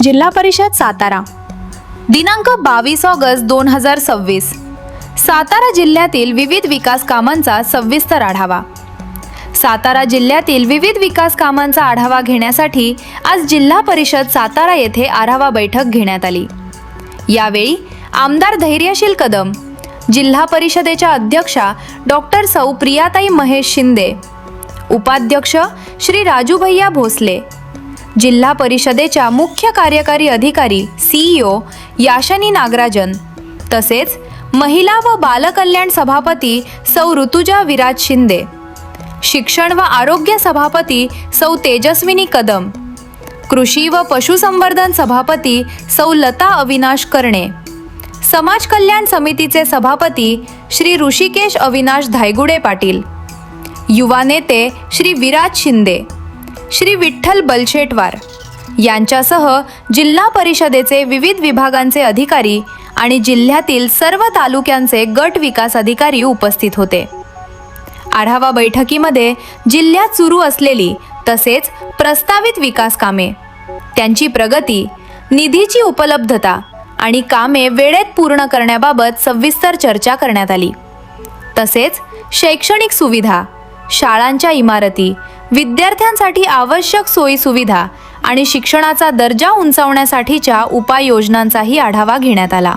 जिल्हा परिषद सातारा दिनांक 22 ऑगस्ट 2026। सातारा जिल्ह्यातील विविध विकास कामांचा सविस्तर आढावा। सातारा जिल्ह्यातील विविध विकास कामांचा आढावा घेण्यासाठी आज जिल्हा परिषद सातारा येथे आढावा बैठक घेण्यात आली। यावेळी आमदार धैर्यशील कदम, जिल्हा परिषदेच्या अध्यक्षा डॉक्टर सौ प्रियाताई महेश शिंदे, उपाध्यक्ष श्री राजू भैया भोसले, जिल्हा परिषदेच्या मुख्य कार्यकारी अधिकारी सीईओ याशनी नागराजन, तसेच महिला व बालकल्याण सभापती सौ ऋतुजा विराज शिंदे, शिक्षण व आरोग्य सभापती सौ तेजस्विनी कदम, कृषी व पशुसंवर्धन सभापती सौ लता अविनाश करणे, समाज कल्याण समितीचे सभापती श्री ऋषिकेश अविनाश धायगुडे पाटील, युवा नेते श्री विराज शिंदे, श्री विठ्ठल बलशेटवार यांच्यासह जिल्हा परिषदेचे विविध विभागांचे अधिकारी आणि जिल्ह्यातील सर्व तालुक्यांचे गट विकास अधिकारी उपस्थित होते। आढावा बैठकीमध्ये जिल्ह्यात सुरू असलेली तसेच प्रस्तावित विकास कामे, त्यांची प्रगती, निधीची उपलब्धता आणि कामे वेळेत पूर्ण करण्याबाबत सविस्तर चर्चा करण्यात आली। तसेच शैक्षणिक सुविधा, शाळांच्या इमारती, विद्यार्थ्यांसाठी आवश्यक सोयी सुविधा आणि शिक्षणाचा दर्जा उंचावण्यासाठीच्या उपाययोजनांचाही आढावा घेण्यात आला।